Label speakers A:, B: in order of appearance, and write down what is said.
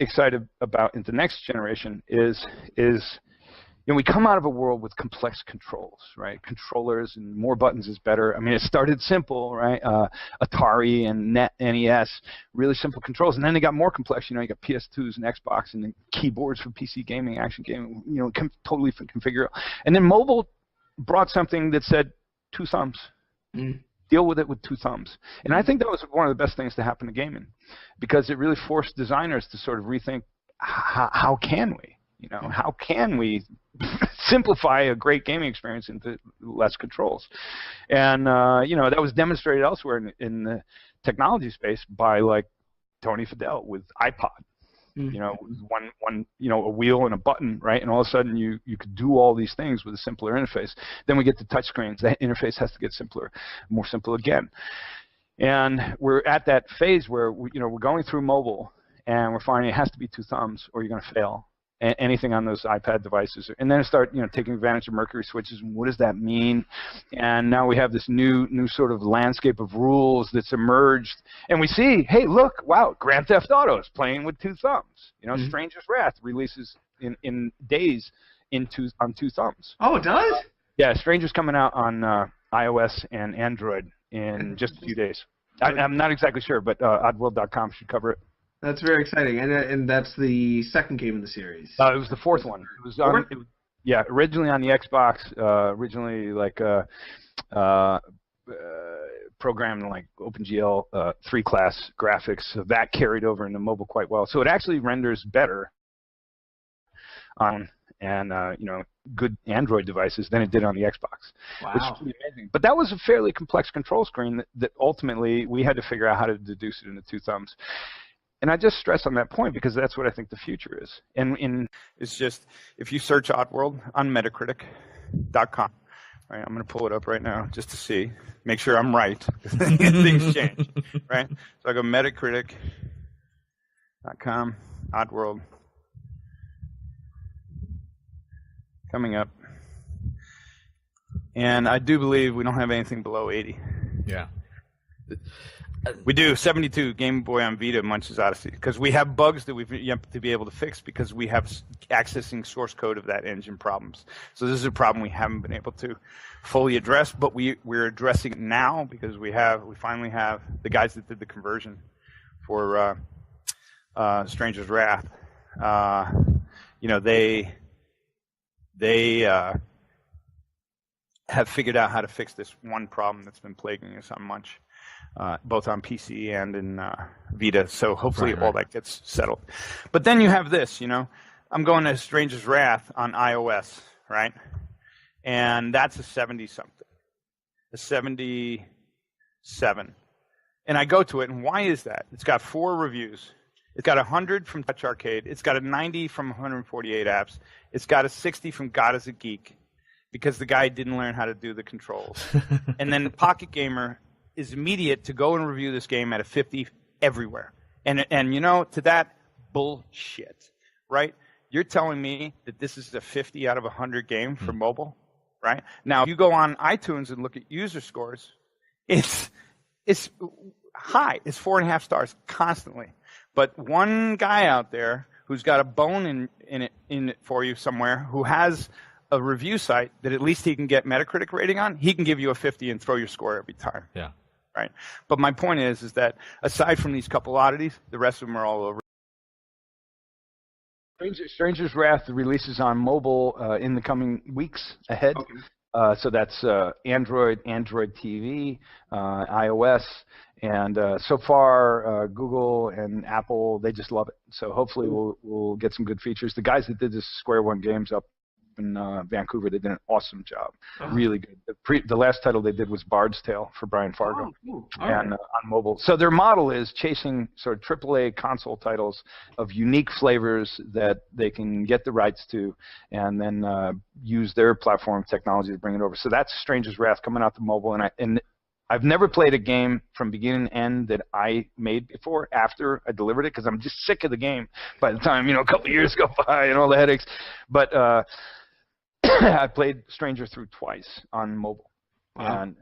A: excited about in the next generation is we come out of a world with complex controls, right? Controllers and more buttons is better. I mean, it started simple, right? Atari and NES, really simple controls, and then they got more complex. You got PS2s and Xbox and then keyboards for PC gaming, action gaming. Totally configure. And then mobile brought something that said 2 thumbs. Deal with it with 2 thumbs. And I think that was one of the best things to happen to gaming, because it really forced designers to sort of rethink how can we? How can we simplify a great gaming experience into less controls? And that was demonstrated elsewhere in the technology space by like Tony Fadell with iPod. One a wheel and a button, right? And all of a sudden you could do all these things with a simpler interface. Then we get to touchscreens. That interface has to get simpler, more simple again. And we're at that phase where we're going through mobile, and we're finding it has to be 2 thumbs or you're going to fail. Anything on those iPad devices, and then start taking advantage of Mercury switches. And what does that mean? And now we have this new sort of landscape of rules that's emerged, and we see, hey, look, wow, Grand Theft Auto is playing with 2 thumbs. Stranger's Wrath releases in days on 2 thumbs.
B: Oh, it does?
A: Yeah, Stranger's coming out on iOS and Android in just a few days. I'm not exactly sure, but oddworld.com should cover it.
B: That's very exciting, and that's the second game in the series.
A: It was the 4th one. It was originally on the Xbox. Originally programmed like OpenGL 3-class graphics. So that carried over into mobile quite well. So it actually renders better on good Android devices than it did on the Xbox, which is pretty amazing. But that was a fairly complex control screen that ultimately we had to figure out how to deduce it into 2 thumbs. And I just stress on that point because that's what I think the future is. And it's just, if you search Oddworld on Metacritic.com, right, I'm going to pull it up right now just to see, make sure I'm right. Things change, right? So I go Metacritic.com, Oddworld, coming up. And I do believe we don't have anything below 80.
C: Yeah.
A: We do. 72, Game Boy on Vita, Munch's Odyssey, because we have bugs that we've yet to be able to fix because we have accessing source code of that engine problems. So this is a problem we haven't been able to fully address, but we're addressing it now because we finally have the guys that did the conversion for Stranger's Wrath. They have figured out how to fix this one problem that's been plaguing us on Munch. Both on PC and in Vita, so hopefully all that gets settled. But then you have this, I'm going to Stranger's Wrath on iOS, right? And that's a 70-something, a 77. And I go to it, and why is that? It's got 4 reviews. It's got 100 from Touch Arcade. It's got a 90 from 148 apps. It's got a 60 from God is a Geek, because the guy didn't learn how to do the controls. And then Pocket Gamer is immediate to go and review this game at a 50 everywhere. And to that, bullshit, right? You're telling me that this is a 50 out of 100 game for mobile, right? Now, if you go on iTunes and look at user scores, it's high. It's 4.5 stars constantly. But one guy out there who's got a bone in it for you somewhere, who has a review site that at least he can get Metacritic rating on, he can give you a 50 and throw your score every time.
C: Yeah.
A: Right. But my point is that aside from these couple oddities, the rest of them are all over. Stranger's Wrath releases on mobile in the coming weeks ahead. Okay. So that's Android TV, iOS, and so far Google and Apple, they just love it. So hopefully we'll get some good features. The guys that did this Square One Games up in Vancouver, they did an awesome job. Really good. The last title they did was Bard's Tale for Brian Fargo, on mobile. So their model is chasing sort of AAA console titles of unique flavors that they can get the rights to, and then use their platform technology to bring it over. So that's Stranger's Wrath coming out to mobile, and I've never played a game from beginning to end that I made before after I delivered it, because I'm just sick of the game by the time a couple of years go by and all the headaches. But I played Stranger through twice on mobile. Wow. And